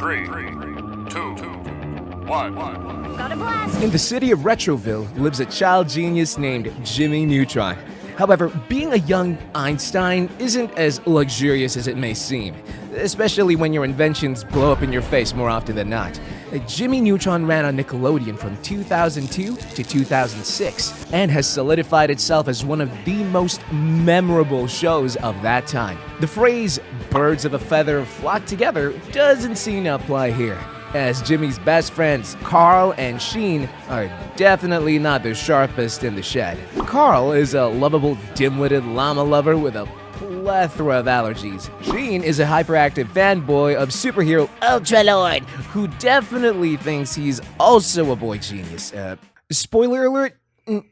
3, 2, 1. Got a blast. In the city of Retroville lives a child genius named Jimmy Neutron. However, being a young Einstein isn't as luxurious as it may seem, especially when your inventions blow up in your face more often than not. Jimmy Neutron ran on Nickelodeon from 2002 to 2006 and has solidified itself as one of the most memorable shows of that time. The phrase, "birds of a feather flock together," doesn't seem to apply here, as Jimmy's best friends, Carl and Sheen, are definitely not the sharpest in the shed. Carl is a lovable, dim-witted llama lover with a plethora of allergies. Sheen is a hyperactive fanboy of superhero Ultralord, who definitely thinks he's also a boy genius. Spoiler alert,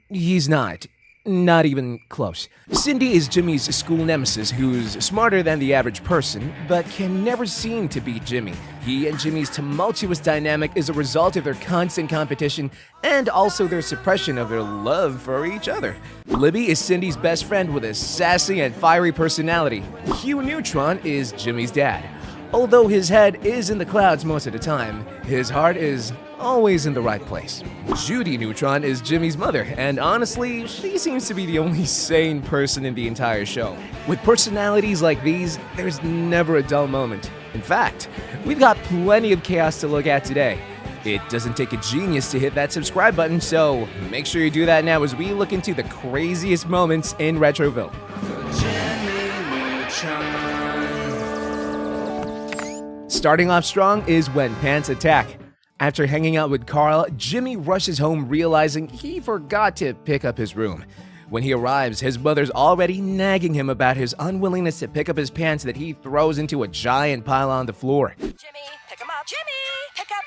he's not. Not even close. Cindy is Jimmy's school nemesis who's smarter than the average person, but can never seem to beat Jimmy. He and Jimmy's tumultuous dynamic is a result of their constant competition and also their suppression of their love for each other. Libby is Cindy's best friend with a sassy and fiery personality. Hugh Neutron is Jimmy's dad. Although his head is in the clouds most of the time, his heart is always in the right place. Judy Neutron is Jimmy's mother, and honestly, she seems to be the only sane person in the entire show. With personalities like these, there's never a dull moment. In fact, we've got plenty of chaos to look at today. It doesn't take a genius to hit that subscribe button, so make sure you do that now as we look into the craziest moments in Retroville. Starting off strong is when pants attack. After hanging out with Carl, Jimmy rushes home realizing he forgot to pick up his room. When he arrives, his mother's already nagging him about his unwillingness to pick up his pants that he throws into a giant pile on the floor. Jimmy, pick him up. Jimmy, pick up,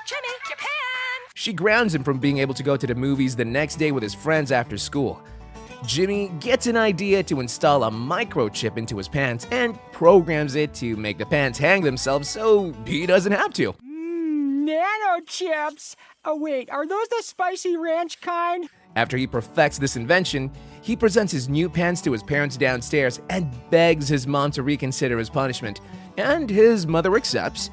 Jimmy, your pants. She grounds him from being able to go to the movies the next day with his friends after school. Jimmy gets an idea to install a microchip into his pants and programs it to make the pants hang themselves so he doesn't have to. Nano chips? Oh wait, are those the spicy ranch kind? After he perfects this invention, he presents his new pants to his parents downstairs and begs his mom to reconsider his punishment, and his mother accepts.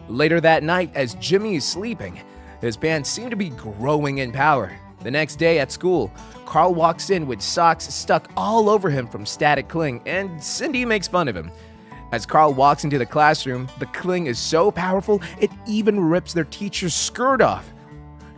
Later that night, as Jimmy is sleeping, his pants seem to be growing in power. The next day at school, Carl walks in with socks stuck all over him from static cling, and Cindy makes fun of him. As Carl walks into the classroom, the cling is so powerful it even rips their teacher's skirt off.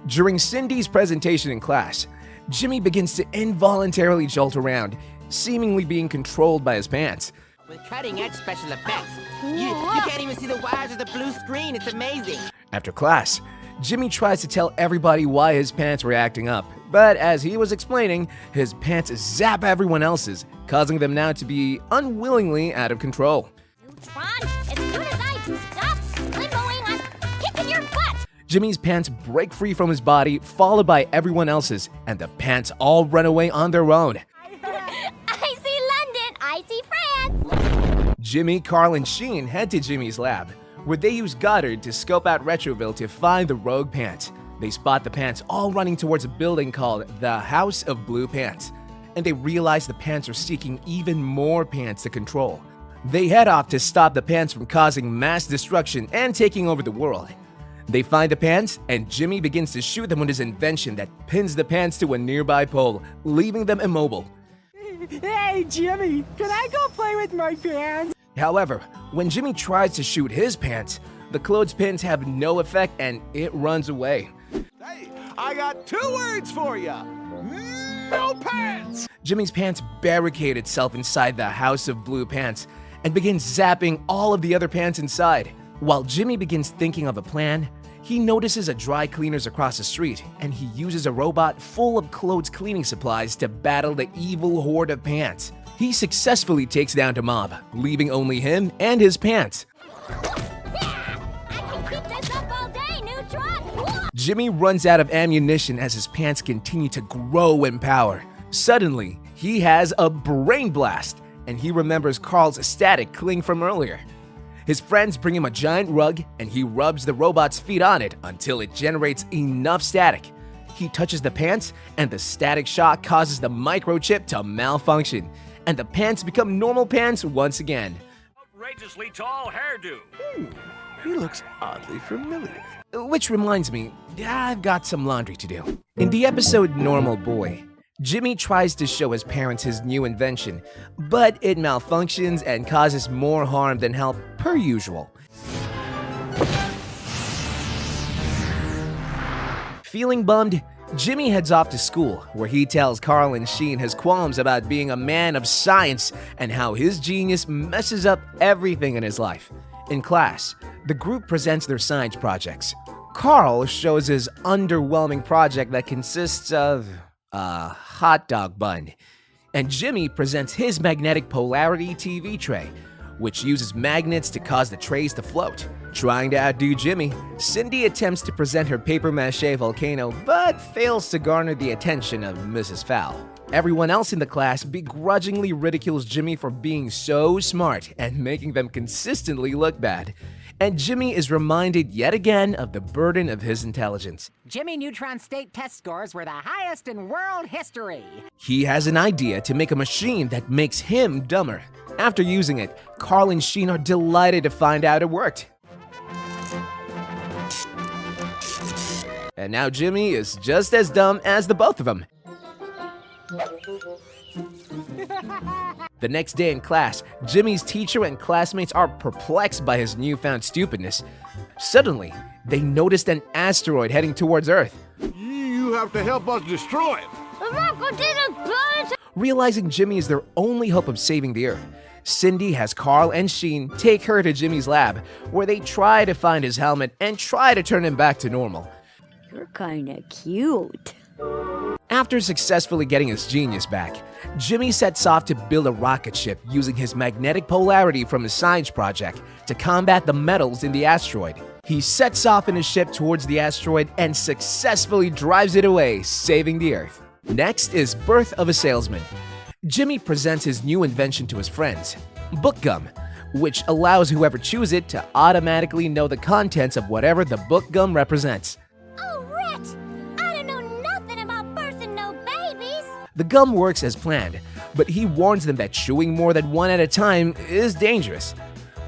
During Cindy's presentation in class, Jimmy begins to involuntarily jolt around, seemingly being controlled by his pants. With cutting-edge special effects, you can't even see the wires of the blue screen. It's amazing. After class, Jimmy tries to tell everybody why his pants were acting up, but as he was explaining, his pants zap everyone else's, causing them now to be unwillingly out of control. Neutron, as soon as I stop limboing, I'm kicking your butt. Jimmy's pants break free from his body, followed by everyone else's, and the pants all run away on their own. I see London, I see France. Jimmy, Carl, and Sheen head to Jimmy's lab, where they use Goddard to scope out Retroville to find the rogue pants. They spot the pants all running towards a building called the House of Blue Pants, and they realize the pants are seeking even more pants to control. They head off to stop the pants from causing mass destruction and taking over the world. They find the pants, and Jimmy begins to shoot them with his invention that pins the pants to a nearby pole, leaving them immobile. Hey Jimmy, can I go play with my pants? However, when Jimmy tries to shoot his pants, the clothespins have no effect and it runs away. Hey, I got 2 words for you. No pants! Jimmy's pants barricade itself inside the House of Blue Pants and begins zapping all of the other pants inside. While Jimmy begins thinking of a plan, he notices a dry cleaners across the street and he uses a robot full of clothes cleaning supplies to battle the evil horde of pants. He successfully takes down the mob, leaving only him and his pants. I can keep this up all day, Neutron. Jimmy runs out of ammunition as his pants continue to grow in power. Suddenly, he has a brain blast, and he remembers Carl's static cling from earlier. His friends bring him a giant rug, and he rubs the robot's feet on it until it generates enough static. He touches the pants, and the static shock causes the microchip to malfunction, and the pants become normal pants once again. Outrageously tall hairdo. He looks oddly familiar. Which reminds me, I've got some laundry to do. In the episode Normal Boy, Jimmy tries to show his parents his new invention, but it malfunctions and causes more harm than help per usual. Feeling bummed, Jimmy heads off to school, where he tells Carl and Sheen his qualms about being a man of science and how his genius messes up everything in his life. In class, the group presents their science projects. Carl shows his underwhelming project that consists of a hot dog bun, and Jimmy presents his magnetic polarity TV tray, which uses magnets to cause the trays to float. Trying to outdo Jimmy, Cindy attempts to present her paper mache volcano, but fails to garner the attention of Mrs. Fowl. Everyone else in the class begrudgingly ridicules Jimmy for being so smart and making them consistently look bad. And Jimmy is reminded yet again of the burden of his intelligence. Jimmy Neutron's state test scores were the highest in world history. He has an idea to make a machine that makes him dumber. After using it, Carl and Sheen are delighted to find out it worked. And now Jimmy is just as dumb as the both of them. The next day in class, Jimmy's teacher and classmates are perplexed by his newfound stupidness. Suddenly, they noticed an asteroid heading towards Earth. You have to help us destroy it. Realizing Jimmy is their only hope of saving the Earth, Cindy has Carl and Sheen take her to Jimmy's lab, where they try to find his helmet and try to turn him back to normal. You're kinda cute. After successfully getting his genius back, Jimmy sets off to build a rocket ship using his magnetic polarity from his science project to combat the metals in the asteroid. He sets off in his ship towards the asteroid and successfully drives it away, saving the Earth. Next is Birth of a Salesman. Jimmy presents his new invention to his friends, book gum, which allows whoever chews it to automatically know the contents of whatever the book gum represents. Oh, Ret! I don't know nothing about birthing no babies. The gum works as planned, but he warns them that chewing more than one at a time is dangerous.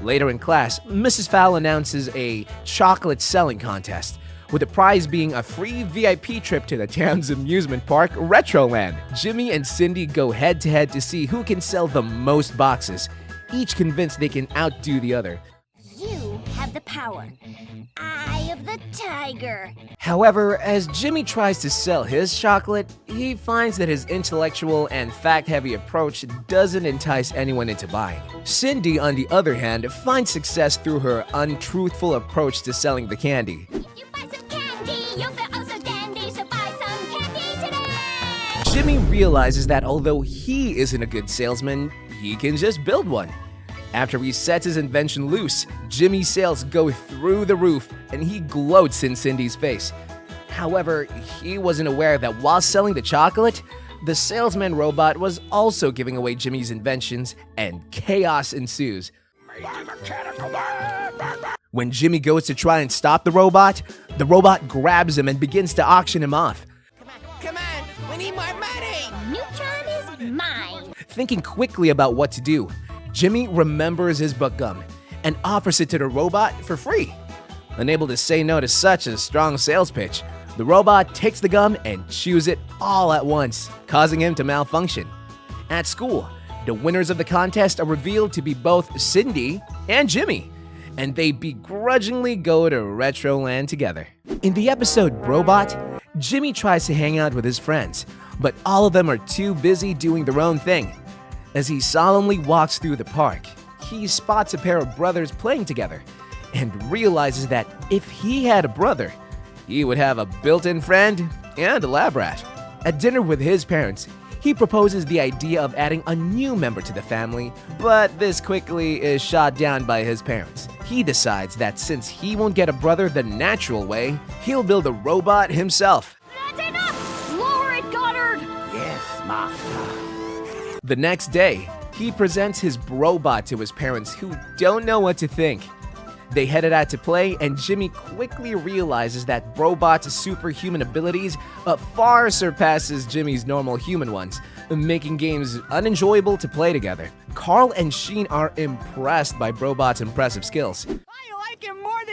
Later in class, Mrs. Fowl announces a chocolate selling contest, with the prize being a free VIP trip to the town's amusement park, Retroville. Jimmy and Cindy go head-to-head to see who can sell the most boxes, each convinced they can outdo the other. You have the power. Eye of the tiger. However, as Jimmy tries to sell his chocolate, he finds that his intellectual and fact-heavy approach doesn't entice anyone into buying. Cindy, on the other hand, finds success through her untruthful approach to selling the candy. You buy some candy, you'll feel oh so dandy, so buy some candy today. Jimmy realizes that although he isn't a good salesman, he can just build one. After he sets his invention loose, Jimmy's sales go through the roof and he gloats in Cindy's face. However, he wasn't aware that while selling the chocolate, the salesman robot was also giving away Jimmy's inventions and chaos ensues. When Jimmy goes to try and stop the robot grabs him and begins to auction him off. Come on, we need more money! Neutron is mine. Thinking quickly about what to do, Jimmy remembers his book gum and offers it to the robot for free. Unable to say no to such a strong sales pitch, the robot takes the gum and chews it all at once, causing him to malfunction. At school, the winners of the contest are revealed to be both Cindy and Jimmy, and they begrudgingly go to Retroland together. In the episode Robot, Jimmy tries to hang out with his friends, but all of them are too busy doing their own thing. As he solemnly walks through the park, he spots a pair of brothers playing together and realizes that if he had a brother, he would have a built-in friend and a lab rat. At dinner with his parents, he proposes the idea of adding a new member to the family, but this quickly is shot down by his parents. He decides that since he won't get a brother the natural way, he'll build a robot himself. That's enough! Lower it, Goddard! Yes, master. The next day, he presents his robot to his parents who don't know what to think. They headed out to play, and Jimmy quickly realizes that Brobot's superhuman abilities far surpasses Jimmy's normal human ones, making games unenjoyable to play together. Carl and Sheen are impressed by Brobot's impressive skills. I like him more than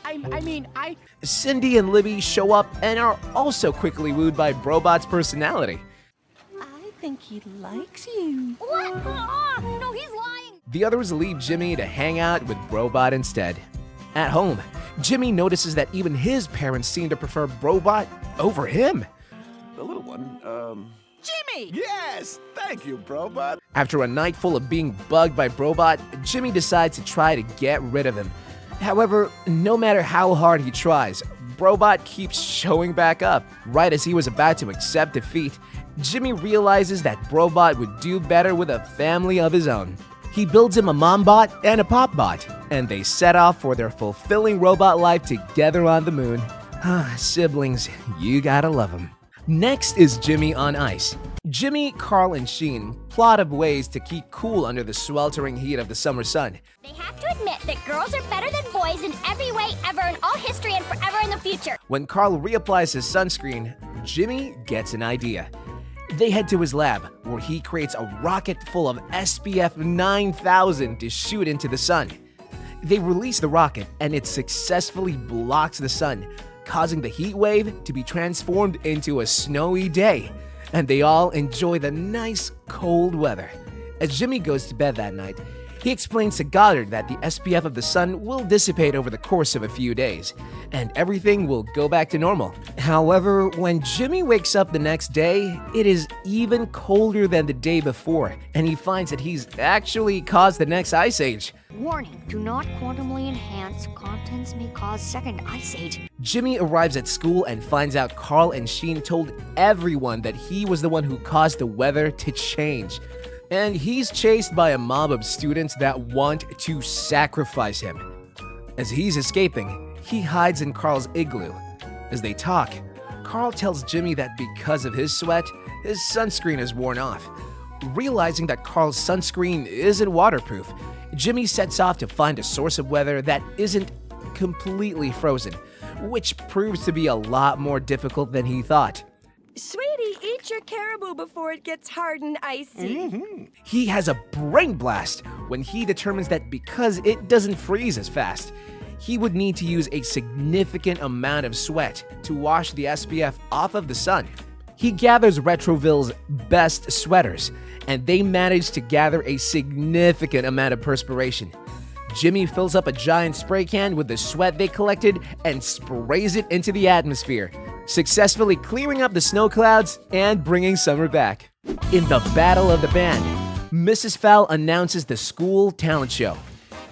I Cindy and Libby show up and are also quickly wooed by Brobot's personality. I think he likes you. What? No, he's lying. The others leave Jimmy to hang out with Brobot instead. At home, Jimmy notices that even his parents seem to prefer Brobot over him. The little one, Jimmy! Yes! Thank you, Brobot. After a night full of being bugged by Brobot, Jimmy decides to try to get rid of him. However, no matter how hard he tries, Brobot keeps showing back up. Right as he was about to accept defeat, Jimmy realizes that Brobot would do better with a family of his own. He builds him a mom-bot and a pop-bot, and they set off for their fulfilling robot life together on the moon. Siblings, you gotta love them. Next is Jimmy on ice. Jimmy, Carl, and Sheen plot of ways to keep cool under the sweltering heat of the summer sun. They have to admit that girls are better than boys in every way ever in all history and forever in the future. When Carl reapplies his sunscreen, Jimmy gets an idea. They head to his lab, where he creates a rocket full of SPF 9000 to shoot into the sun. They release the rocket, and it successfully blocks the sun, causing the heat wave to be transformed into a snowy day. And they all enjoy the nice, cold weather. As Jimmy goes to bed that night, he explains to Goddard that the SPF of the sun will dissipate over the course of a few days, and everything will go back to normal. However, when Jimmy wakes up the next day, it is even colder than the day before, and he finds that he's actually caused the next ice age. Warning, do not quantumly enhance. Contents may cause second ice age. Jimmy arrives at school and finds out Carl and Sheen told everyone that he was the one who caused the weather to change. And he's chased by a mob of students that want to sacrifice him. As he's escaping, he hides in Carl's igloo. As they talk, Carl tells Jimmy that because of his sweat, his sunscreen is worn off. Realizing that Carl's sunscreen isn't waterproof, Jimmy sets off to find a source of weather that isn't completely frozen, which proves to be a lot more difficult than he thought. Sweetie, eat your caribou before it gets hard and icy. He has a brain blast when he determines that because it doesn't freeze as fast, he would need to use a significant amount of sweat to wash the SPF off of the sun. He gathers Retroville's best sweaters, and they manage to gather a significant amount of perspiration. Jimmy fills up a giant spray can with the sweat they collected and sprays it into the atmosphere, successfully clearing up the snow clouds and bringing summer back. In the Battle of the Band, Mrs. Fowl announces the school talent show.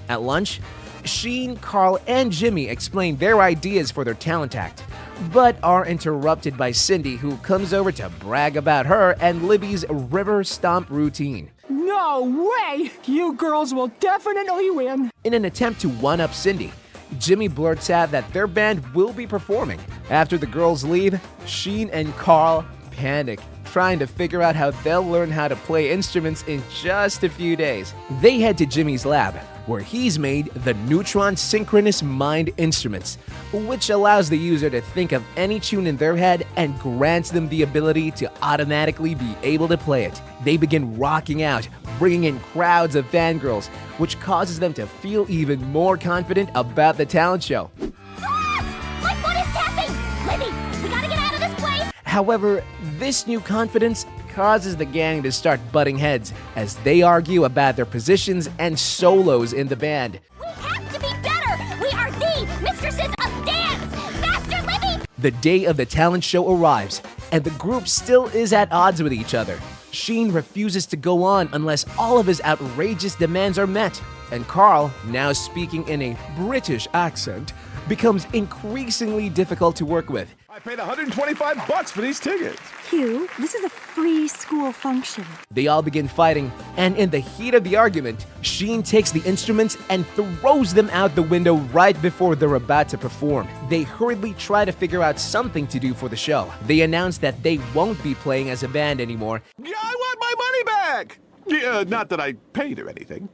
At lunch, Sheen, Carl, and Jimmy explain their ideas for their talent act, but are interrupted by Cindy, who comes over to brag about her and Libby's river stomp routine. No way! You girls will definitely win. In an attempt to one-up Cindy, Jimmy blurts out that their band will be performing. After the girls leave, Sheen and Carl panic, trying to figure out how they'll learn how to play instruments in just a few days. They head to Jimmy's lab, where he's made the Neutron synchronous mind instruments, which allows the user to think of any tune in their head and grants them the ability to automatically be able to play it. They begin rocking out, bringing in crowds of fangirls, which causes them to feel even more confident about the talent show. My foot is tapping! Libby, we gotta get out of this place! However, this new confidence causes the gang to start butting heads as they argue about their positions and solos in the band. We have to be better! We are the mistresses of dance! Faster, Libby! The day of the talent show arrives, and the group still is at odds with each other. Sheen refuses to go on unless all of his outrageous demands are met, and Carl, now speaking in a British accent, becomes increasingly difficult to work with. I paid $125 for these tickets. Hugh, this is a free school function. They all begin fighting, and in the heat of the argument, Sheen takes the instruments and throws them out the window right before they're about to perform. They hurriedly try to figure out something to do for the show. They announce that they won't be playing as a band anymore, Yeah, I want my money back. Yeah, not that I paid or anything.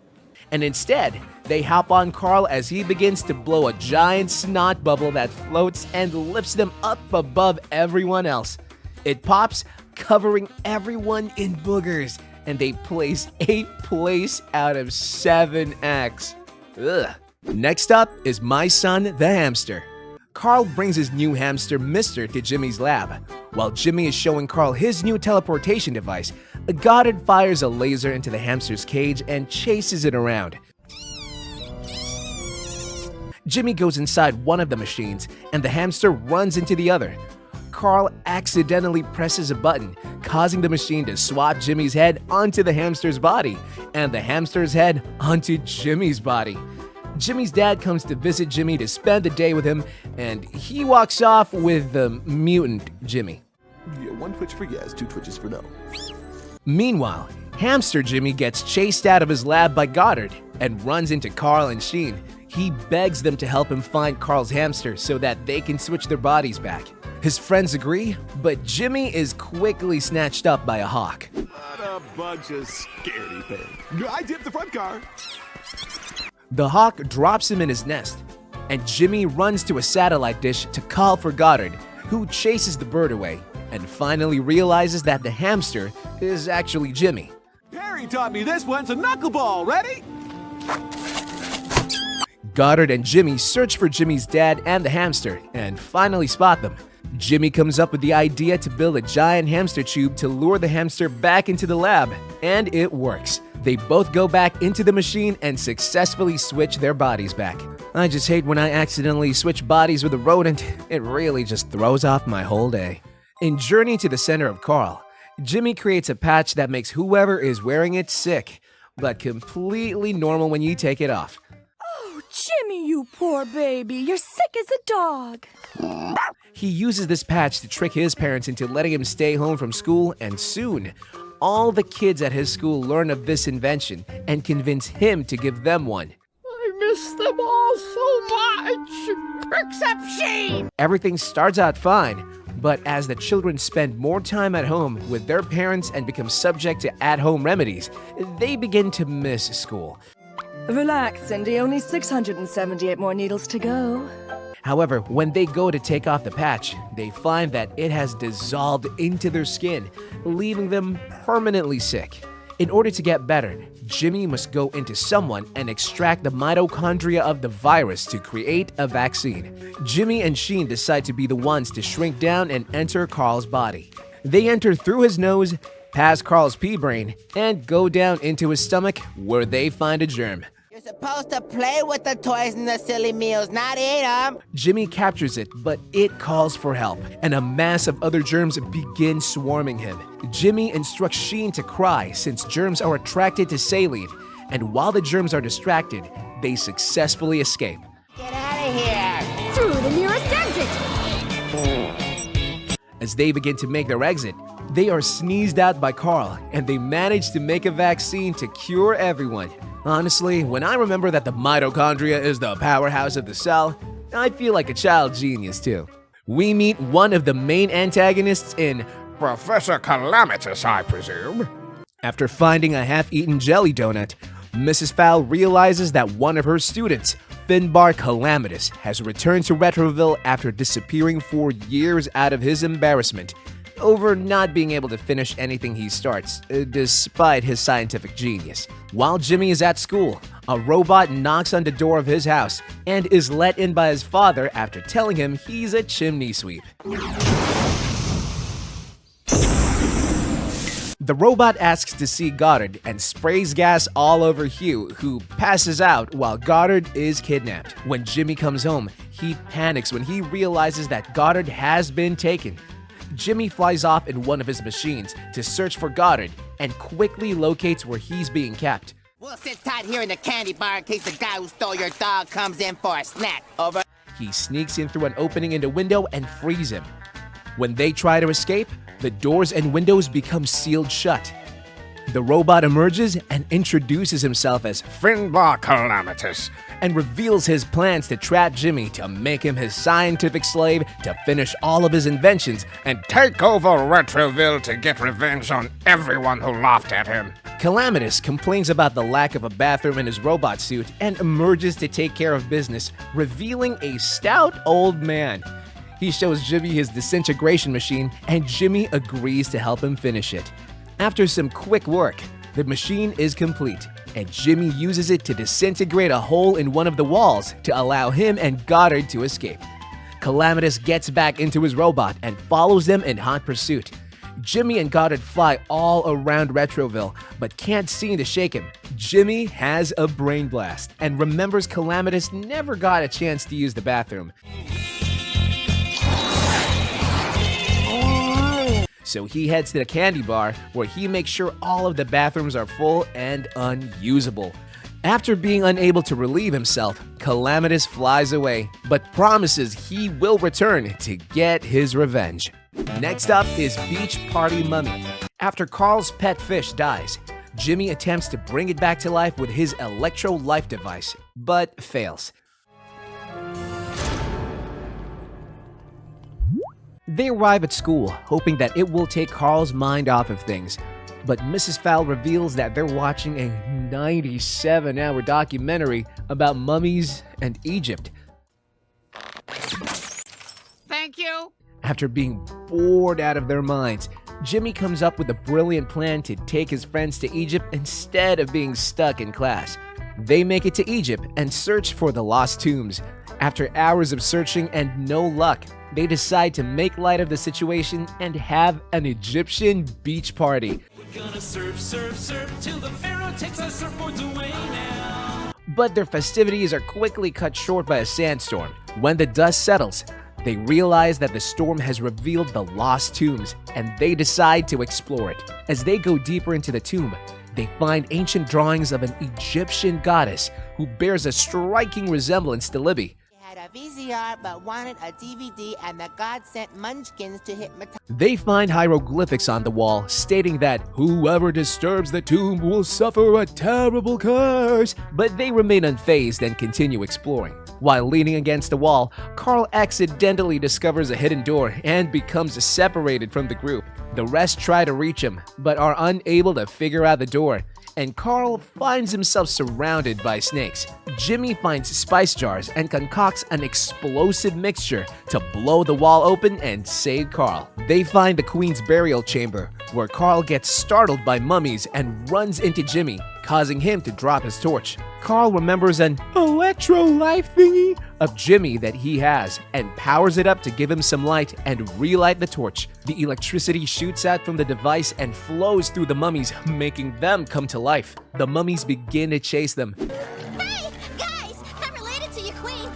and instead, they hop on Carl as he begins to blow a giant snot bubble that floats and lifts them up above everyone else. It pops, covering everyone in boogers, and they place 8th place out of 7 acts. Ugh. Next up is my son, the hamster. Carl brings his new hamster, Mister, to Jimmy's lab. While Jimmy is showing Carl his new teleportation device, Goddard fires a laser into the hamster's cage and chases it around. Jimmy goes inside one of the machines, and the hamster runs into the other. Carl accidentally presses a button, causing the machine to swap Jimmy's head onto the hamster's body, and the hamster's head onto Jimmy's body. Jimmy's dad comes to visit Jimmy to spend the day with him, and he walks off with the mutant Jimmy. Yeah, 1 twitch for yes, 2 twitches for no. Meanwhile, hamster Jimmy gets chased out of his lab by Goddard and runs into Carl and Sheen. He begs them to help him find Carl's hamster so that they can switch their bodies back. His friends agree, but Jimmy is quickly snatched up by a hawk. What a bunch of scaredy pigs. I tipped the front car. The hawk drops him in his nest, and Jimmy runs to a satellite dish to call for Goddard, who chases the bird away and finally realizes that the hamster is actually Jimmy. Perry taught me this one, so knuckleball. Ready? Goddard and Jimmy search for Jimmy's dad and the hamster and finally spot them. Jimmy comes up with the idea to build a giant hamster tube to lure the hamster back into the lab, and it works. They both go back into the machine and successfully switch their bodies back. I just hate when I accidentally switch bodies with a rodent. It really just throws off my whole day. In Journey to the Center of Carl, Jimmy creates a patch that makes whoever is wearing it sick, but completely normal when you take it off. Oh, Jimmy, you poor baby. You're sick as a dog. He uses this patch to trick his parents into letting him stay home from school, and soon, all the kids at his school learn of this invention and convince him to give them one. I miss them all so much, except Sheen. Everything starts out fine, but as the children spend more time at home with their parents and become subject to at-home remedies, they begin to miss school. Relax, Cindy. Only 678 more needles to go. However, when they go to take off the patch, they find that it has dissolved into their skin, leaving them permanently sick. In order to get better, Jimmy must go into someone and extract the mitochondria of the virus to create a vaccine. Jimmy and Sheen decide to be the ones to shrink down and enter Carl's body. They enter through his nose, past Carl's pea brain, and go down into his stomach where they find a germ. You're supposed to play with the toys and the silly meals, not eat them. Jimmy captures it, but it calls for help, and a mass of other germs begin swarming him. Jimmy instructs Sheen to cry since germs are attracted to saline, and while the germs are distracted, they successfully escape. Get out of here. Through the nearest exit. As they begin to make their exit, they are sneezed out by Carl, and they manage to make a vaccine to cure everyone. Honestly, when I remember that the mitochondria is the powerhouse of the cell, I feel like a child genius too. We meet one of the main antagonists in Professor Calamitus, I presume. After finding a half-eaten jelly donut, Mrs. Fowl realizes that one of her students, Finbar Calamitus, has returned to Retroville after disappearing for years out of his embarrassment over not being able to finish anything he starts, despite his scientific genius. While Jimmy is at school, a robot knocks on the door of his house and is let in by his father after telling him he's a chimney sweep. The robot asks to see Goddard and sprays gas all over Hugh, who passes out while Goddard is kidnapped. When Jimmy comes home, he panics when he realizes that Goddard has been taken. Jimmy flies off in one of his machines to search for Goddard and quickly locates where he's being kept. We'll sit tight here in the candy bar in case the guy who stole your dog comes in for a snack. Over. He sneaks in through an opening in the window and frees him. When they try to escape, the doors and windows become sealed shut. The robot emerges and introduces himself as Finbar Calamitus. and reveals his plans to trap Jimmy to make him his scientific slave to finish all of his inventions and Take over Retroville to get revenge on everyone who laughed at him. Calamitus complains about the lack of a bathroom in his robot suit and emerges to take care of business, revealing a stout old man. He shows Jimmy his disintegration machine, and Jimmy agrees to help him finish it. After some quick work, the machine is complete. and Jimmy uses it to disintegrate a hole in one of the walls to allow him and Goddard to escape. Calamitus gets back into his robot and follows them in hot pursuit. Jimmy and Goddard fly all around Retroville, but can't seem to shake him. Jimmy has a brain blast and remembers Calamitus never got a chance to use the bathroom. So he heads to the candy bar, where he makes sure all of the bathrooms are full and unusable. After being unable to relieve himself, Calamitus flies away, but promises he will return to get his revenge. Next up is Beach Party Mummy. After Carl's pet fish dies, Jimmy attempts to bring it back to life with his electro-life device, but fails. They arrive at school, hoping that it will take Carl's mind off of things. But Mrs. Fowl reveals that they're watching a 97-hour documentary about mummies and Egypt. Thank you. After being bored out of their minds, Jimmy comes up with a brilliant plan to take his friends to Egypt instead of being stuck in class. They make it to Egypt and search for the lost tombs. After hours of searching and no luck, they decide to make light of the situation and have an Egyptian beach party. We're gonna surf till the pharaoh takes our surfboards away now. But their festivities are quickly cut short by a sandstorm. When the dust settles, they realize that the storm has revealed the lost tombs, and they decide to explore it. As they go deeper into the tomb, they find ancient drawings of an Egyptian goddess who bears a striking resemblance to Libby. Had a VCR but wanted a DVD, and the god sent munchkins to hypnotize. They find hieroglyphics on the wall stating that whoever disturbs the tomb will suffer a terrible curse, but they remain unfazed and continue exploring. While leaning against the wall, Carl accidentally discovers a hidden door and becomes separated from the group. The rest try to reach him, but are unable to figure out the door, and Carl finds himself surrounded by snakes. Jimmy finds spice jars and concocts an explosive mixture to blow the wall open and save Carl. They find the Queen's burial chamber, where Carl gets startled by mummies and runs into Jimmy, causing him to drop his torch. Carl remembers an electro-life thingy of Jimmy that he has and powers it up to give him some light and relight the torch. The electricity shoots out from the device and flows through the mummies, making them come to life. The mummies begin to chase them, Hey, guys! I'm related to your queen.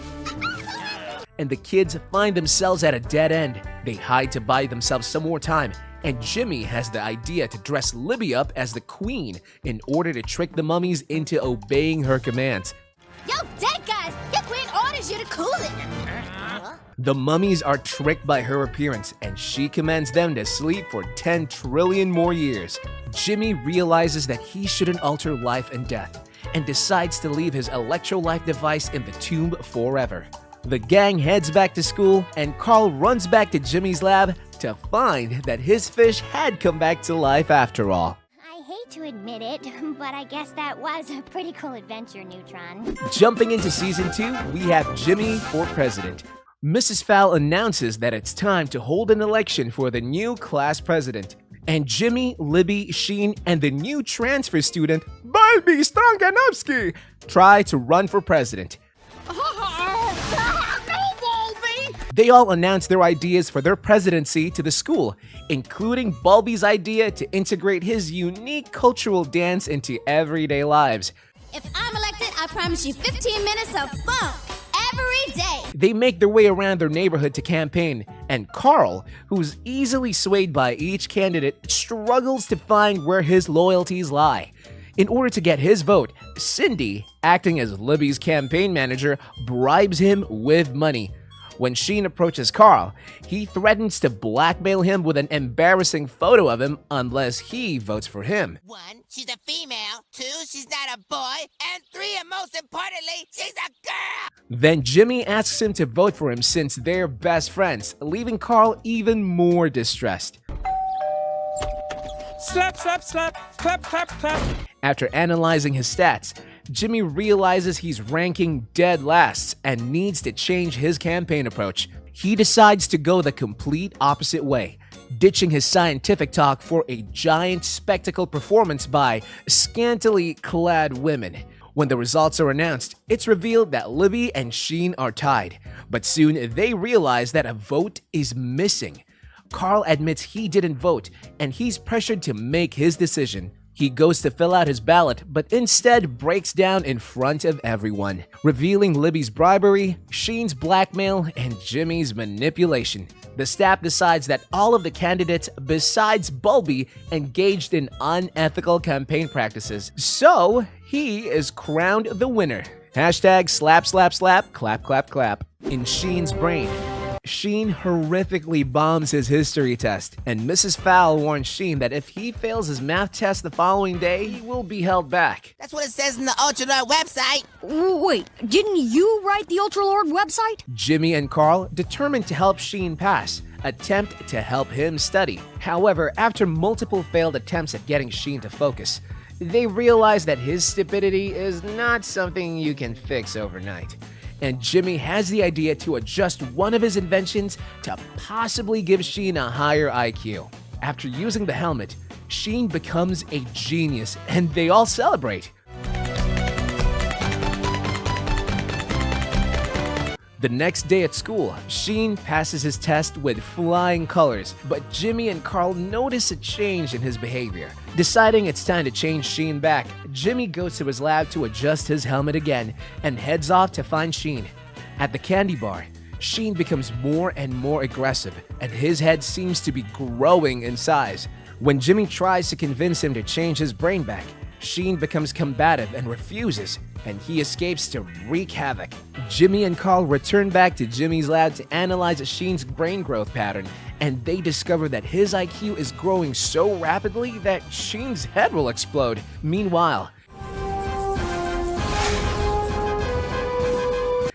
and the kids find themselves at a dead end. They hide to buy themselves some more time, and Jimmy has the idea to dress Libby up as the queen in order to trick the mummies into obeying her commands. Yo, dead guys! Your queen orders you to cool it. The mummies are tricked by her appearance, and she commands them to sleep for 10 trillion more years. Jimmy realizes that he shouldn't alter life and death, and decides to leave his electro-life device in the tomb forever. The gang heads back to school, and Carl runs back to Jimmy's lab to find that his fish had come back to life after all. I hate to admit it, but I guess that was a pretty cool adventure, Neutron. Jumping into season 2, we have Jimmy for president. Mrs. Fowl announces that it's time to hold an election for the new class president. And Jimmy, Libby, Sheen, and the new transfer student, Balby Stronganovsky, try to run for president. They all announce their ideas for their presidency to the school, including Bulby's idea to integrate his unique cultural dance into everyday lives. If I'm elected, I promise you 15 minutes of funk every day. They make their way around their neighborhood to campaign, and Carl, who's easily swayed by each candidate, struggles to find where his loyalties lie. In order to get his vote, Cindy, acting as Libby's campaign manager, bribes him with money. When Sheen approaches Carl, he threatens to blackmail him with an embarrassing photo of him unless he votes for him. 1, she's a female. 2, she's not a boy. And 3, and most importantly, she's a girl. Then Jimmy asks him to vote for him since they're best friends, leaving Carl even more distressed. Slap, slap, slap, clap, clap, clap. After analyzing his stats, Jimmy realizes he's ranking dead last and needs to change his campaign approach. He decides to go the complete opposite way. ditching his scientific talk for a giant spectacle performance by scantily clad women. When the results are announced, it's revealed that Libby and Sheen are tied, but soon they realize that a vote is missing. Carl admits he didn't vote, and he's pressured to make his decision. He goes to fill out his ballot, but instead breaks down in front of everyone, revealing Libby's bribery, Sheen's blackmail, and Jimmy's manipulation. The staff decides that all of the candidates besides Bulby engaged in unethical campaign practices, so he is crowned the winner. Hashtag slap slap slap, clap clap clap. In Sheens Brain, Sheen horrifically bombs his history test, and Mrs. Fowl warns Sheen that if he fails his math test the following day, he will be held back. That's what it says in the Ultralord website. Wait, didn't you write the Ultralord website? Jimmy and Carl, determined to help Sheen pass, attempt to help him study. However, after multiple failed attempts at getting Sheen to focus, they realize that his stupidity is not something you can fix overnight. And Jimmy has the idea to adjust one of his inventions to possibly give Sheen a higher IQ. After using the helmet, Sheen becomes a genius, and they all celebrate. The next day at school, Sheen passes his test with flying colors, but Jimmy and Carl notice a change in his behavior. Deciding it's time to change Sheen back, Jimmy goes to his lab to adjust his helmet again and heads off to find Sheen. At the candy bar, Sheen becomes more and more aggressive, and his head seems to be growing in size. When Jimmy tries to convince him to change his brain back, Sheen becomes combative and refuses, and he escapes to wreak havoc. Jimmy and Carl return back to Jimmy's lab to analyze Sheen's brain growth pattern, and they discover that his IQ is growing so rapidly that Sheen's head will explode. Meanwhile,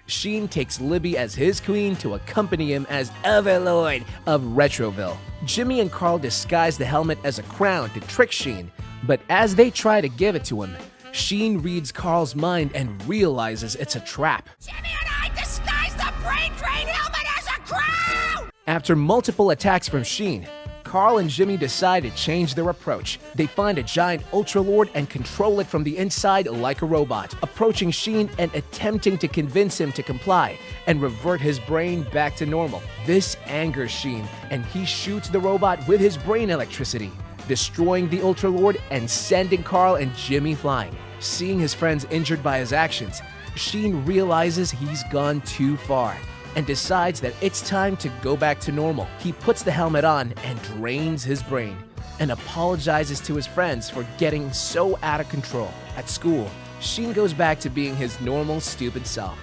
Sheen takes Libby as his queen to accompany him as Overlord of Retroville. Jimmy and Carl disguise the helmet as a crown to trick Sheen, but as they try to give it to him, Sheen reads Carl's mind and realizes it's a trap. Jimmy and I disguised the brain drain helmet as a crown! After multiple attacks from Sheen, Carl and Jimmy decide to change their approach. They find a giant Ultralord and control it from the inside like a robot, approaching Sheen and attempting to convince him to comply and revert his brain back to normal. This angers Sheen, and he shoots the robot with his brain electricity, destroying the Ultralord and sending Carl and Jimmy flying. Seeing his friends injured by his actions, Sheen realizes he's gone too far and decides that it's time to go back to normal. He puts the helmet on and drains his brain and apologizes to his friends for getting so out of control. At school, Sheen goes back to being his normal, stupid self.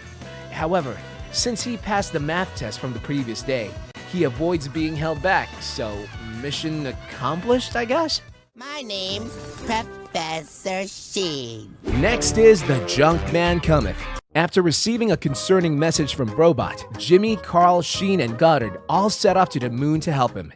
However, since he passed the math test from the previous day, he avoids being held back, so mission accomplished, I guess? My name's Professor Sheen. Next is the Junkman Comet. After receiving a concerning message from Brobot, Jimmy, Carl, Sheen, and Goddard all set off to the moon to help him.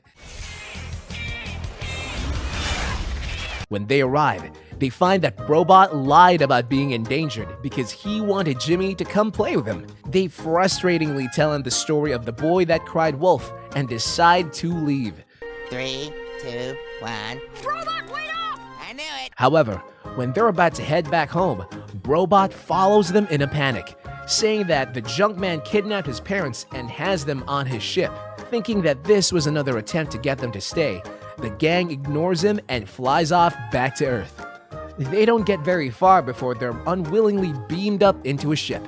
When they arrive, they find that Brobot lied about being endangered because he wanted Jimmy to come play with him. They frustratingly tell him the story of the boy that cried wolf and decide to leave. 3, 2, 1. Robot, wait up! I knew it. However, when they're about to head back home, Brobot follows them in a panic, saying that the Junkman kidnapped his parents and has them on his ship. Thinking that this was another attempt to get them to stay, the gang ignores him and flies off back to Earth. They don't get very far before they're unwillingly beamed up into a ship.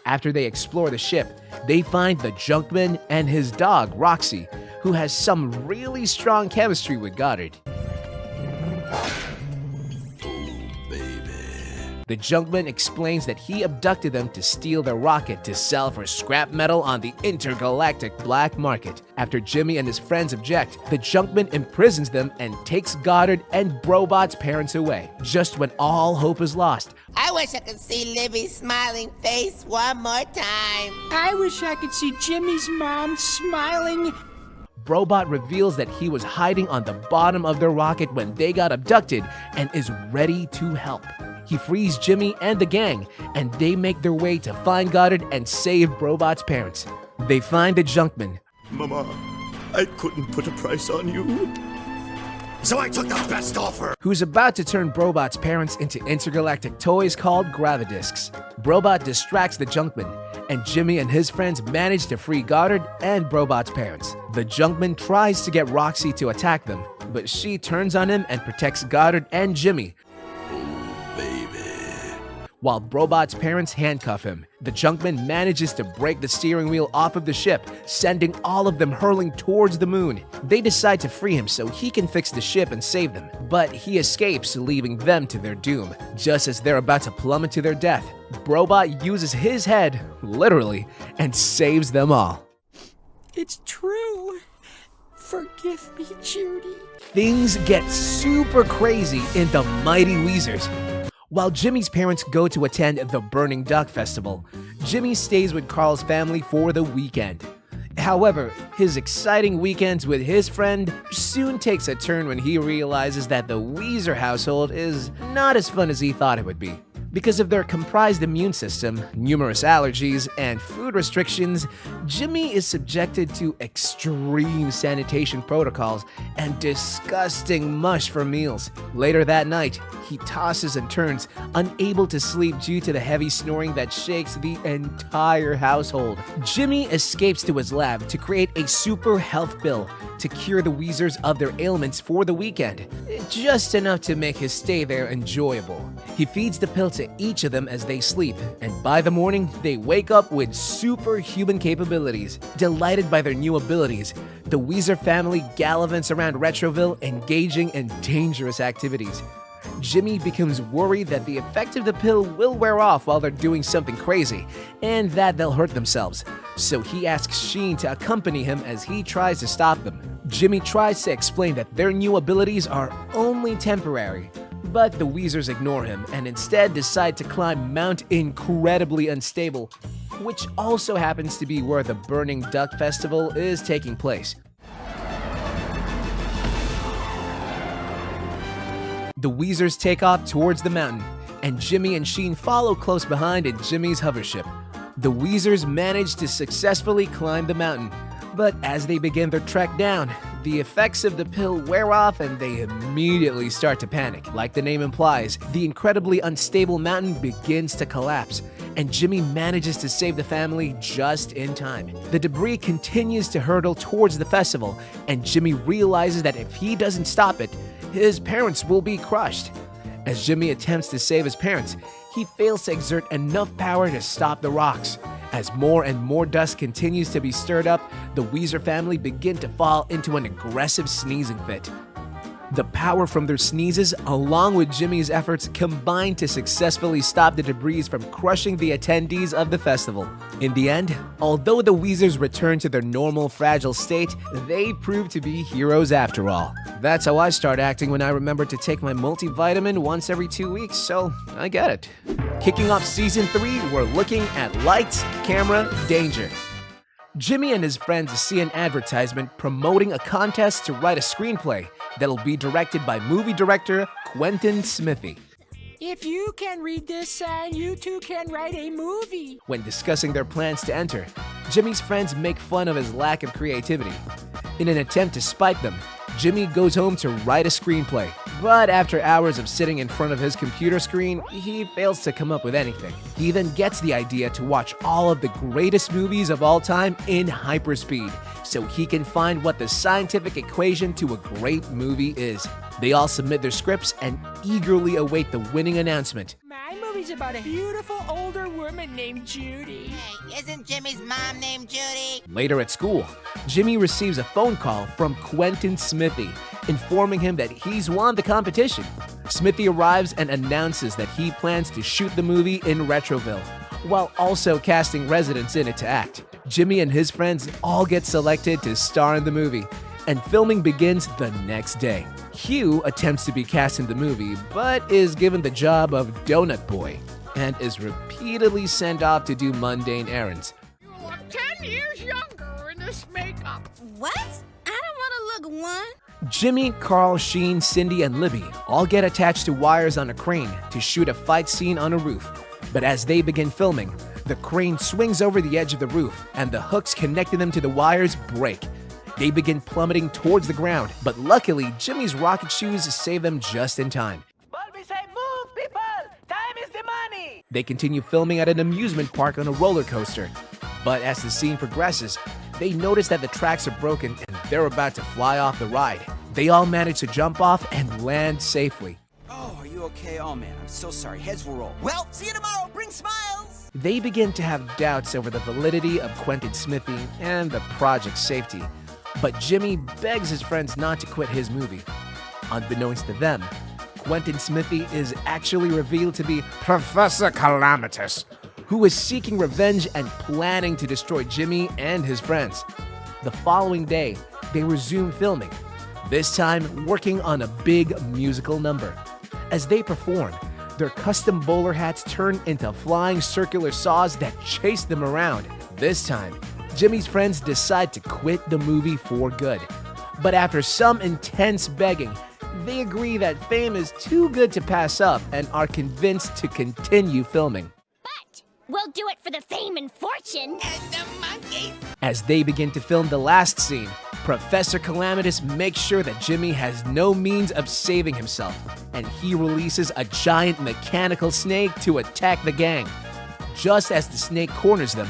After they explore the ship, they find the Junkman and his dog, Roxy, who has some really strong chemistry with Goddard. The Junkman explains that he abducted them to steal their rocket to sell for scrap metal on the intergalactic black market. After Jimmy and his friends object, the Junkman imprisons them and takes Goddard and Brobot's parents away. Just when all hope is lost, I wish I could see Libby's smiling face one more time. I wish I could see Jimmy's mom smiling. Brobot reveals that he was hiding on the bottom of their rocket when they got abducted and is ready to help. He frees Jimmy and the gang, and they make their way to find Goddard and save Brobot's parents. They find the Junkman. Mama, I couldn't put a price on you. So I took the best offer. Who's about to turn Brobot's parents into intergalactic toys called Gravidiscs. Brobot distracts the Junkman, and Jimmy and his friends manage to free Goddard and Brobot's parents. The Junkman tries to get Roxy to attack them, but she turns on him and protects Goddard and Jimmy. While Brobot's parents handcuff him, the Junkman manages to break the steering wheel off of the ship, sending all of them hurling towards the moon. They decide to free him so he can fix the ship and save them, but he escapes, leaving them to their doom. Just as they're about to plummet to their death, Brobot uses his head, literally, and saves them all. It's true. Forgive me, Judy. Things get super crazy in the mighty Weezers. While Jimmy's parents go to attend the Burning Duck Festival, Jimmy stays with Carl's family for the weekend. However, his exciting weekends with his friend soon takes a turn when he realizes that the Weezer household is not as fun as he thought it would be. Because of their comprised immune system, numerous allergies, and food restrictions, Jimmy is subjected to extreme sanitation protocols and disgusting mush for meals. Later that night, he tosses and turns, unable to sleep due to the heavy snoring that shakes the entire household. Jimmy escapes to his lab to create a super health pill to cure the Weezers of their ailments for the weekend, just enough to make his stay there enjoyable. He feeds the pill to each of them as they sleep, and by the morning, they wake up with superhuman capabilities. Delighted by their new abilities, the Weezer family gallivants around Retroville, engaging in dangerous activities. Jimmy becomes worried that the effect of the pill will wear off while they're doing something crazy, and that they'll hurt themselves. So he asks Sheen to accompany him as he tries to stop them. Jimmy tries to explain that their new abilities are only temporary, but the Weezers ignore him and instead decide to climb Mount Incredibly Unstable, which also happens to be where the Burning Duck Festival is taking place. The Weezers take off towards the mountain, and Jimmy and Sheen follow close behind in Jimmy's hovership. The Weezers manage to successfully climb the mountain, but as they begin their trek down, the effects of the pill wear off and they immediately start to panic. Like the name implies, the incredibly unstable mountain begins to collapse, and Jimmy manages to save the family just in time. The debris continues to hurtle towards the festival, and Jimmy realizes that if he doesn't stop it, his parents will be crushed. As Jimmy attempts to save his parents, he fails to exert enough power to stop the rocks. As more and more dust continues to be stirred up, the Weezer family begin to fall into an aggressive sneezing fit. The power from their sneezes, along with Jimmy's efforts, combine to successfully stop the debris from crushing the attendees of the festival. In the end, although the Weezers return to their normal, fragile state, they prove to be heroes after all. That's how I start acting when I remember to take my multivitamin once every 2 weeks, so I get it. Kicking off Season 3, we're looking at Lights, Camera, Danger. Jimmy and his friends see an advertisement promoting a contest to write a screenplay that'll be directed by movie director Quentin Smithy. If you can read this sign, you too can write a movie. When discussing their plans to enter, Jimmy's friends make fun of his lack of creativity. In an attempt to spite them, Jimmy goes home to write a screenplay. But after hours of sitting in front of his computer screen, he fails to come up with anything. He then gets the idea to watch all of the greatest movies of all time in hyperspeed, so he can find what the scientific equation to a great movie is. They all submit their scripts and eagerly await the winning announcement. My movie's about a beautiful older woman named Judy. Hey, isn't Jimmy's mom named Judy? Later at school, Jimmy receives a phone call from Quentin Smithy, informing him that he's won the competition. Smithy arrives and announces that he plans to shoot the movie in Retroville, while also casting residents in it to act. Jimmy and his friends all get selected to star in the movie, and filming begins the next day. Hugh attempts to be cast in the movie, but is given the job of Donut Boy, and is repeatedly sent off to do mundane errands. You look 10 years younger in this makeup. What? I don't want to look one. Jimmy, Carl, Sheen, Cindy, and Libby all get attached to wires on a crane to shoot a fight scene on a roof. But as they begin filming, the crane swings over the edge of the roof, and the hooks connecting them to the wires break. They begin plummeting towards the ground, but luckily, Jimmy's rocket shoes save them just in time. Bulby say move, people! Time is the money! They continue filming at an amusement park on a roller coaster. But as the scene progresses, they notice that the tracks are broken and they're about to fly off the ride. They all manage to jump off and land safely. Oh, are you okay? Oh man, I'm so sorry. Heads will roll. Well, see you tomorrow. Bring smiles! They begin to have doubts over the validity of Quentin Smithy and the project's safety. But Jimmy begs his friends not to quit his movie. Unbeknownst to them, Quentin Smithy is actually revealed to be Professor Calamitus, who is seeking revenge and planning to destroy Jimmy and his friends. The following day, they resume filming, this time working on a big musical number. As they perform, their custom bowler hats turn into flying circular saws that chase them around. This time, Jimmy's friends decide to quit the movie for good. But after some intense begging, they agree that fame is too good to pass up and are convinced to continue filming. We'll do it for the fame and fortune. And the monkeys! As they begin to film the last scene, Professor Calamitus makes sure that Jimmy has no means of saving himself, and he releases a giant mechanical snake to attack the gang. Just as the snake corners them,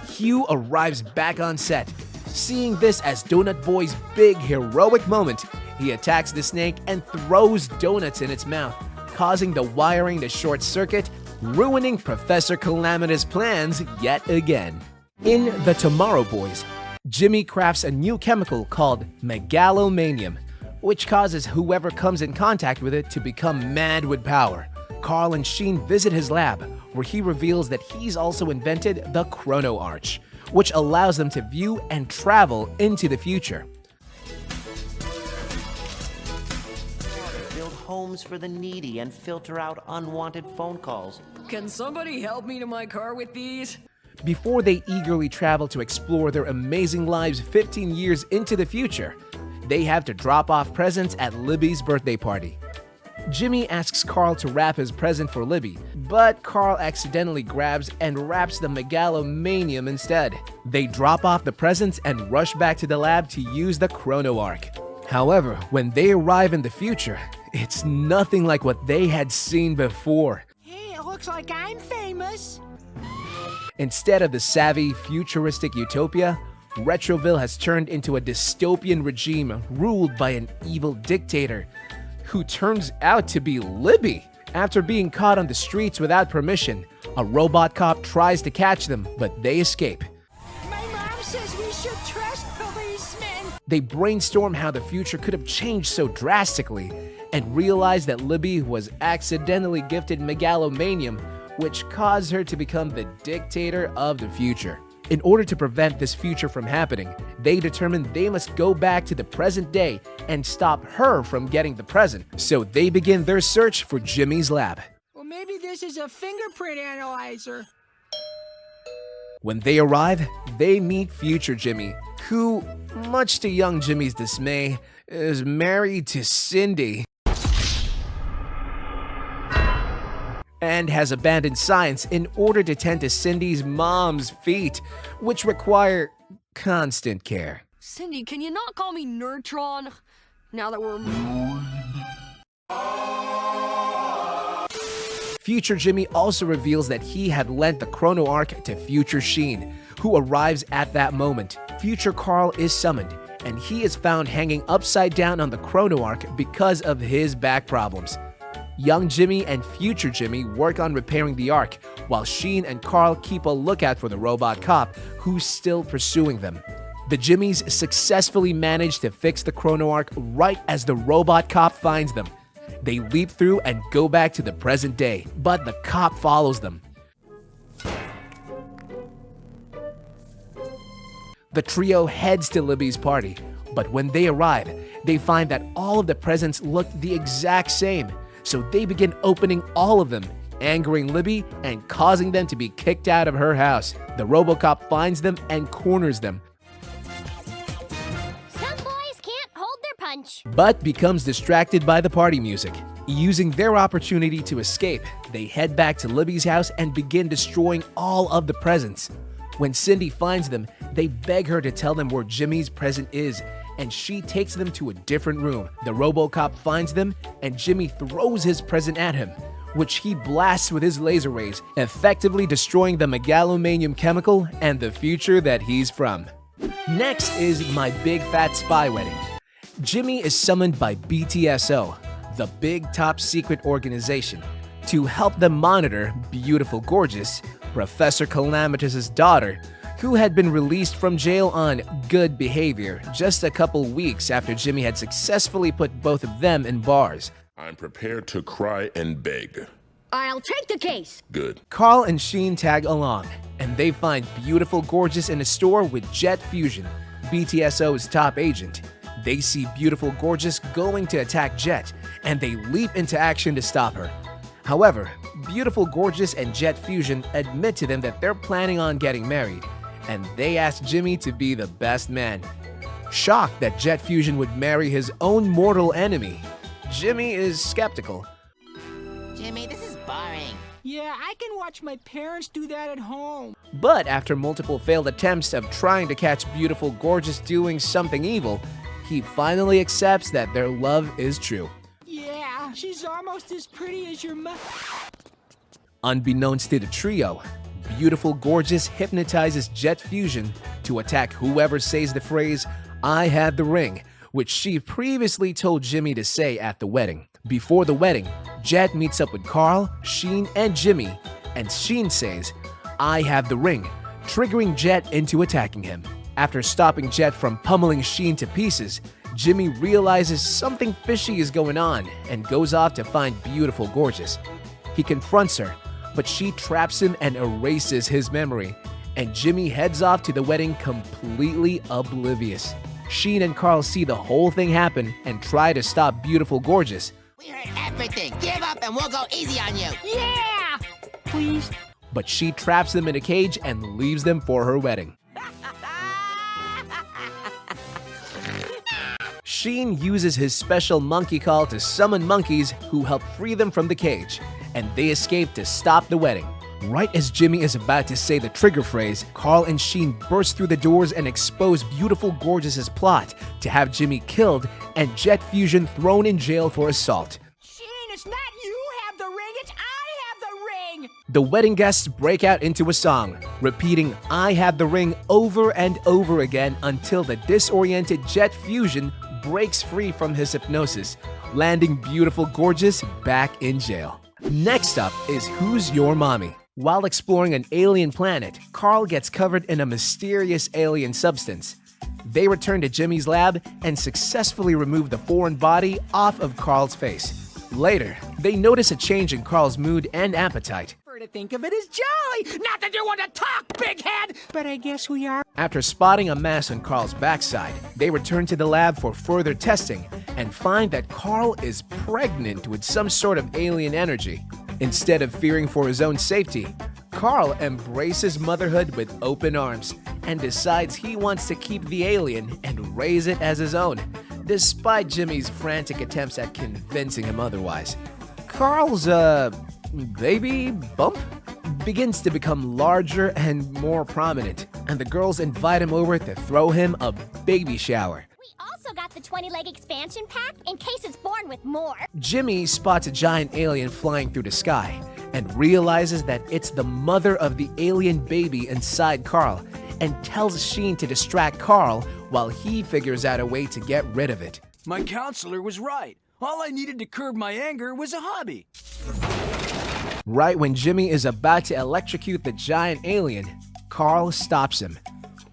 Hugh arrives back on set. Seeing this as Donut Boy's big heroic moment, he attacks the snake and throws donuts in its mouth, causing the wiring to short circuit, ruining Professor Calamitus' plans yet again. In The Tomorrow Boys, Jimmy crafts a new chemical called megalomanium, which causes whoever comes in contact with it to become mad with power. Carl and Sheen visit his lab, where he reveals that he's also invented the Chrono Arch, which allows them to view and travel into the future. Build homes for the needy and filter out unwanted phone calls. Can somebody help me to my car with these? Before they eagerly travel to explore their amazing lives 15 years into the future, they have to drop off presents at Libby's birthday party. Jimmy asks Carl to wrap his present for Libby, but Carl accidentally grabs and wraps the megalomanium instead. They drop off the presents and rush back to the lab to use the Chrono Arc. However, when they arrive in the future, it's nothing like what they had seen before. Hey, it looks like I'm famous. Instead of the savvy, futuristic utopia, Retroville has turned into a dystopian regime ruled by an evil dictator who turns out to be Libby. After being caught on the streets without permission, a robot cop tries to catch them, but they escape. My mom says we should trust policemen. They brainstorm how the future could have changed so drastically and realize that Libby was accidentally gifted megalomanium, which caused her to become the dictator of the future. In order to prevent this future from happening, they determined they must go back to the present day and stop her from getting the present. So they begin their search for Jimmy's lab. Well, maybe this is a fingerprint analyzer. When they arrive, they meet future Jimmy, who, much to young Jimmy's dismay, is married to Cindy and has abandoned science in order to tend to Cindy's mom's feet, which require constant care. Cindy, can you not call me Neutron? Now that we're... Future Jimmy also reveals that he had lent the Chrono Arc to future Sheen, who arrives at that moment. Future Carl is summoned, and he is found hanging upside down on the Chrono Arc because of his back problems. Young Jimmy and future Jimmy work on repairing the Ark, while Sheen and Carl keep a lookout for the robot cop, who's still pursuing them. The Jimmys successfully manage to fix the Chrono Arc right as the robot cop finds them. They leap through and go back to the present day, but the cop follows them. The trio heads to Libby's party, but when they arrive, they find that all of the presents look the exact same. So they begin opening all of them, angering Libby and causing them to be kicked out of her house. The RoboCop finds them and corners them, Some boys can't hold their punch. but becomes distracted by the party music. Using their opportunity to escape, they head back to Libby's house and begin destroying all of the presents. When Cindy finds them, They beg her to tell them where Jimmy's present is, and she takes them to a different room. The RoboCop finds them, and Jimmy throws his present at him, which he blasts with his laser rays, effectively destroying the megalomanium chemical and the future that he's from. Next is My Big Fat Spy Wedding. Jimmy is summoned by BTSO, the big top secret organization, to help them monitor Beautiful Gorgeous, Professor Calamitus' daughter, who had been released from jail on good behavior just a couple weeks after Jimmy had successfully put both of them in bars. I'm prepared to cry and beg. I'll take the case. Good. Carl and Sheen tag along, and they find Beautiful Gorgeous in a store with Jet Fusion, BTSO's top agent. They see Beautiful Gorgeous going to attack Jet, and they leap into action to stop her. However, Beautiful Gorgeous and Jet Fusion admit to them that they're planning on getting married, and they ask Jimmy to be the best man. Shocked that Jet Fusion would marry his own mortal enemy, Jimmy is skeptical. Jimmy, this is boring. Yeah, I can watch my parents do that at home. But after multiple failed attempts of trying to catch Beautiful Gorgeous doing something evil, he finally accepts that their love is true. Yeah, she's almost as pretty as your mother. Unbeknownst to the trio, Beautiful Gorgeous hypnotizes Jet Fusion to attack whoever says the phrase, "I have the ring," which she previously told Jimmy to say at the wedding. Before the wedding, Jet meets up with Carl, Sheen, and Jimmy, and Sheen says, "I have the ring," triggering Jet into attacking him. After stopping Jet from pummeling Sheen to pieces, Jimmy realizes something fishy is going on and goes off to find Beautiful Gorgeous. He confronts her, but she traps him and erases his memory, and Jimmy heads off to the wedding completely oblivious. Sheen and Carl see the whole thing happen and try to stop Beautiful Gorgeous. We heard everything. Give up and we'll go easy on you. Yeah! Please. But she traps them in a cage and leaves them for her wedding. Sheen uses his special monkey call to summon monkeys who help free them from the cage, and they escape to stop the wedding. Right as Jimmy is about to say the trigger phrase, Carl and Sheen burst through the doors and expose Beautiful Gorgeous's plot to have Jimmy killed and Jet Fusion thrown in jail for assault. Sheen, it's not you have the ring, it's I have the ring! The wedding guests break out into a song, repeating "I have the ring" over and over again until the disoriented Jet Fusion breaks free from his hypnosis, landing Beautiful Gorgeous back in jail. Next up is Who's Your Mommy? While exploring an alien planet, Carl gets covered in a mysterious alien substance. They return to Jimmy's lab and successfully remove the foreign body off of Carl's face. Later, they notice a change in Carl's mood and appetite. To think of it as jolly! Not that you want to talk, big head! But I guess we are. After spotting a mass on Carl's backside, they return to the lab for further testing and find that Carl is pregnant with some sort of alien energy. Instead of fearing for his own safety, Carl embraces motherhood with open arms and decides he wants to keep the alien and raise it as his own, despite Jimmy's frantic attempts at convincing him otherwise. Carl's, baby bump begins to become larger and more prominent, and the girls invite him over to throw him a baby shower. We also got the 20-leg expansion pack in case it's born with more. Jimmy spots a giant alien flying through the sky and realizes that it's the mother of the alien baby inside Carl and tells Sheen to distract Carl while he figures out a way to get rid of it. My counselor was right. All I needed to curb my anger was a hobby. Right when Jimmy is about to electrocute the giant alien, Carl stops him,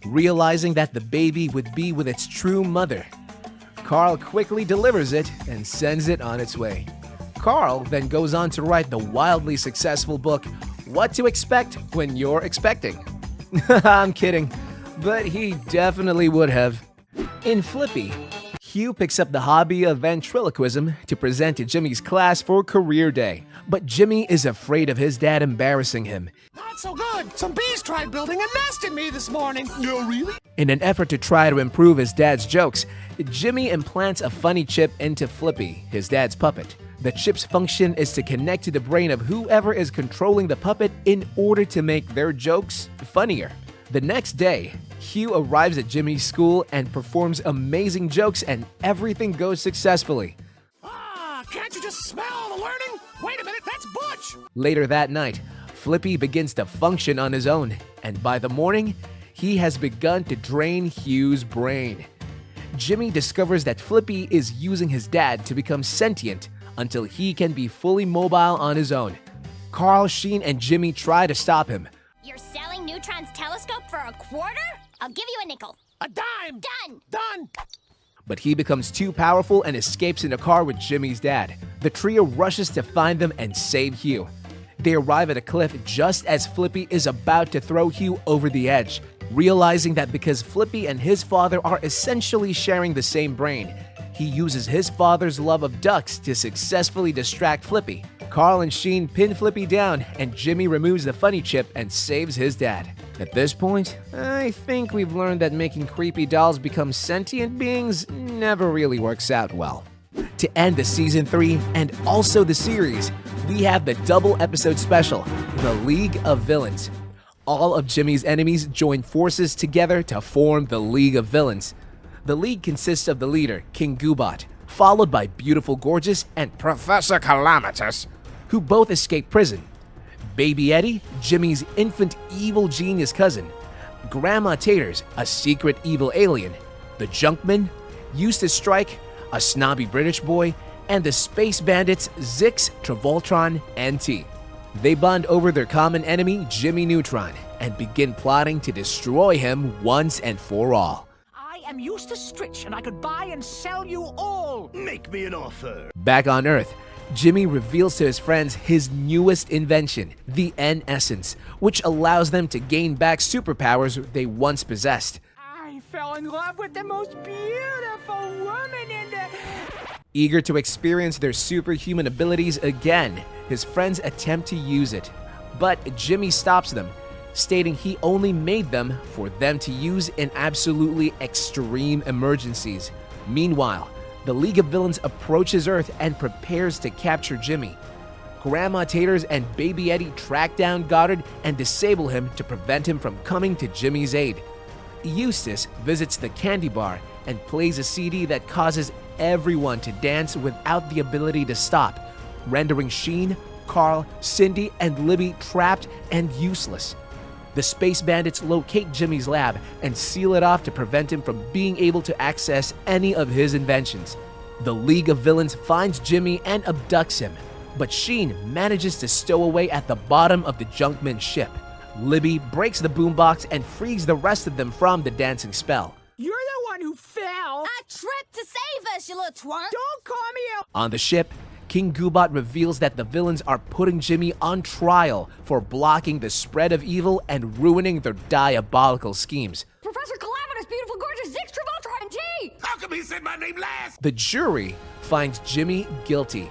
realizing that the baby would be with its true mother. Carl quickly delivers it and sends it on its way. Carl then goes on to write the wildly successful book, What to Expect When You're Expecting. I'm kidding, but he definitely would have. In Flippy, Hugh picks up the hobby of ventriloquism to present to Jimmy's class for career day. But Jimmy is afraid of his dad embarrassing him. Not so good. Some bees tried building a nest in me this morning. No, really? In an effort to try to improve his dad's jokes, Jimmy implants a funny chip into Flippy, his dad's puppet. The chip's function is to connect to the brain of whoever is controlling the puppet in order to make their jokes funnier. The next day, Hugh arrives at Jimmy's school and performs amazing jokes, and everything goes successfully. Can't you just smell the learning? Wait a minute, that's Butch! Later that night, Flippy begins to function on his own, and by the morning, he has begun to drain Hugh's brain. Jimmy discovers that Flippy is using his dad to become sentient until he can be fully mobile on his own. Carl, Sheen, and Jimmy try to stop him. You're selling Neutron's telescope for $0.25? I'll give you a nickel. A dime! Done! Done! But he becomes too powerful and escapes in a car with Jimmy's dad. The trio rushes to find them and save Hugh. They arrive at a cliff just as Flippy is about to throw Hugh over the edge. Realizing that because Flippy and his father are essentially sharing the same brain, he uses his father's love of ducks to successfully distract Flippy. Carl and Sheen pin Flippy down, and Jimmy removes the funny chip and saves his dad. At this point, I think we've learned that making creepy dolls become sentient beings never really works out well. To end the Season 3 and also the series, we have the double episode special, The League of Villains. All of Jimmy's enemies join forces together to form the League of Villains. The League consists of the leader, King Goobot, followed by Beautiful Gorgeous and Professor Calamitus, who both escape prison. Baby Eddie, Jimmy's infant evil genius cousin. Grandma Taters, a secret evil alien. The Junkman, Eustace Strike, a snobby British boy, and the space bandits Zix, Travoltron, and T. They bond over their common enemy, Jimmy Neutron, and begin plotting to destroy him once and for all. I am Eustace Stritch, and I could buy and sell you all. Make me an offer. Back on Earth, Jimmy reveals to his friends his newest invention, the N-Essence, which allows them to gain back superpowers they once possessed. I fell in love with the most beautiful woman in the... Eager to experience their superhuman abilities again, his friends attempt to use it. But Jimmy stops them, stating he only made them for them to use in absolutely extreme emergencies. Meanwhile, the League of Villains approaches Earth and prepares to capture Jimmy. Grandma Taters and Baby Eddie track down Goddard and disable him to prevent him from coming to Jimmy's aid. Eustace visits the candy bar and plays a CD that causes everyone to dance without the ability to stop, rendering Sheen, Carl, Cindy, and Libby trapped and useless. The Space Bandits locate Jimmy's lab and seal it off to prevent him from being able to access any of his inventions. The League of Villains finds Jimmy and abducts him, but Sheen manages to stow away at the bottom of the Junkman ship. Libby breaks the boombox and frees the rest of them from the dancing spell. You're the one who fell. I tripped to save us, you little twerp. Don't call me out. On the ship, King Goobot reveals that the villains are putting Jimmy on trial for blocking the spread of evil and ruining their diabolical schemes. Professor Calamitus, Beautiful Gorgeous, Zix, Travolta, and T! How come he said my name last? The jury finds Jimmy guilty,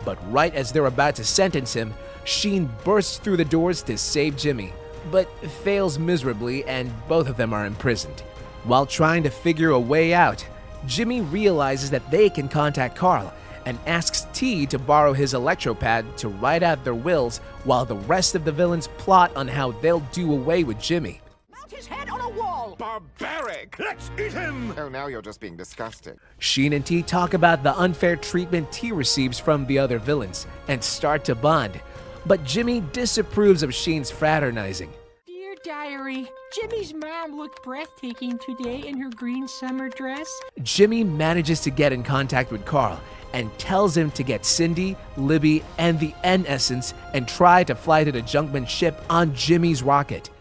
but right as they're about to sentence him, Sheen bursts through the doors to save Jimmy, but fails miserably and both of them are imprisoned. While trying to figure a way out, Jimmy realizes that they can contact Carl and asks T to borrow his electropad to write out their wills while the rest of the villains plot on how they'll do away with Jimmy. Mount his head on a wall. Barbaric! Let's eat him! Oh, now you're just being disgusting. Sheen and T talk about the unfair treatment T receives from the other villains and start to bond, but Jimmy disapproves of Sheen's fraternizing. Dear Diary, Jimmy's mom looked breathtaking today in her green summer dress. Jimmy manages to get in contact with Carl and tells him to get Cindy, Libby, and the N-Essence and try to fly to the Junkman ship on Jimmy's rocket.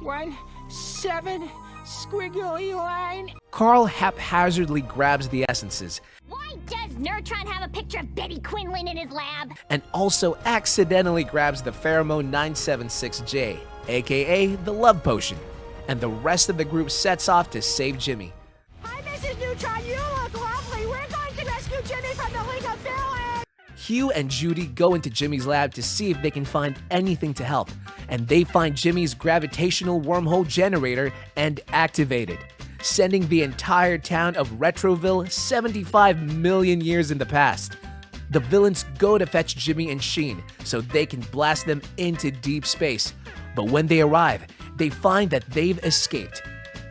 1, 7, squiggly line. Carl haphazardly grabs the essences Why does Neutron have a picture of Betty Quinlan in his lab? and also accidentally grabs the pheromone 976J, aka the love potion, and the rest of the group sets off to save Jimmy. Hi, Mrs. Neutron, you look lovely. We're going to rescue Jimmy from the League of Villains. Hugh and Judy go into Jimmy's lab to see if they can find anything to help, and they find Jimmy's gravitational wormhole generator and activate it, sending the entire town of Retroville 75 million years in the past. The villains go to fetch Jimmy and Sheen so they can blast them into deep space, but when they arrive, they find that they've escaped.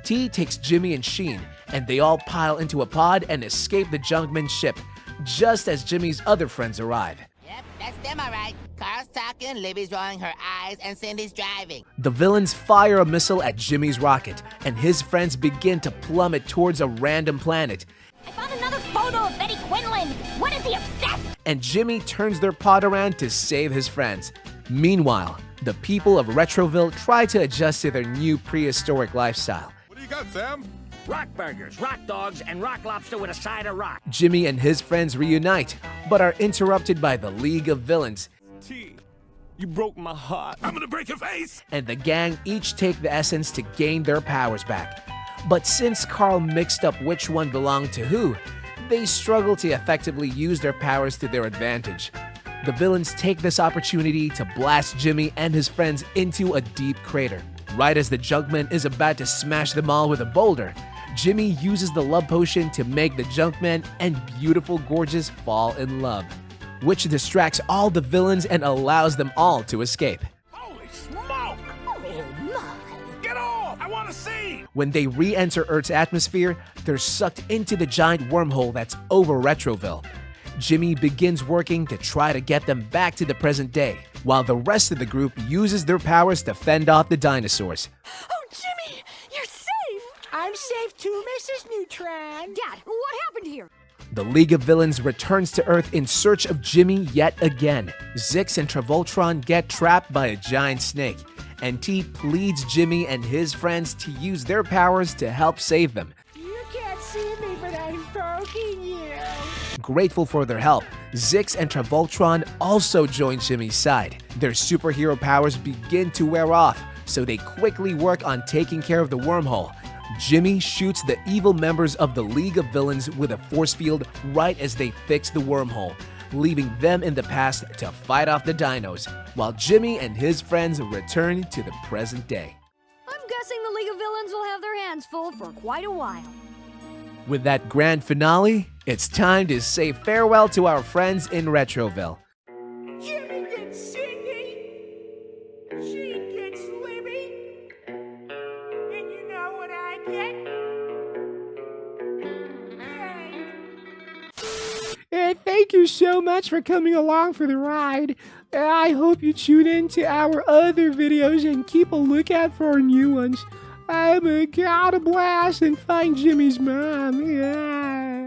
T takes Jimmy and Sheen, and they all pile into a pod and escape the Junkman ship, just as Jimmy's other friends arrive. Yep, that's them all right. Carl's talking, Libby's rolling her eyes, and Cindy's driving. The villains fire a missile at Jimmy's rocket, and his friends begin to plummet towards a random planet. I found another photo of Betty Quinlan. What is he obsessed? And Jimmy turns their pod around to save his friends. Meanwhile, the people of Retroville try to adjust to their new prehistoric lifestyle. What do you got, Sam? Rock burgers, rock dogs, and rock lobster with a side of rock. Jimmy and his friends reunite, but are interrupted by the League of Villains. T, you broke my heart. I'm gonna break your face. And the gang each take the essence to gain their powers back. But since Carl mixed up which one belonged to who, they struggle to effectively use their powers to their advantage. The villains take this opportunity to blast Jimmy and his friends into a deep crater. Right as the Junkman is about to smash them all with a boulder, Jimmy uses the love potion to make the Junkman and beautiful Gorgeous fall in love, which distracts all the villains and allows them all to escape. Holy smoke! Oh my! Get off! I want to see! When they re-enter Earth's atmosphere, they're sucked into the giant wormhole that's over Retroville. Jimmy begins working to try to get them back to the present day, while the rest of the group uses their powers to fend off the dinosaurs. Oh, Jimmy, you're safe! I'm safe too, Mrs. Neutron. Dad, what happened here? The League of Villains returns to Earth in search of Jimmy yet again. Zix and Travoltron get trapped by a giant snake, and T pleads Jimmy and his friends to use their powers to help save them. You can't see me, but I'm poking you. Grateful for their help, Zix and Travoltron also join Jimmy's side. Their superhero powers begin to wear off, so they quickly work on taking care of the wormhole. Jimmy shoots the evil members of the League of Villains with a force field right as they fix the wormhole, leaving them in the past to fight off the dinos, while Jimmy and his friends return to the present day. I'm guessing the League of Villains will have their hands full for quite a while. With that grand finale, it's time to say farewell to our friends in Retroville. Jimmy gets Cindy. She gets Libby. And you know what I get? Thank you so much for coming along for the ride. I hope you tune in to our other videos and keep a lookout for our new ones. I'm a blast and find Jimmy's mom. Yeah.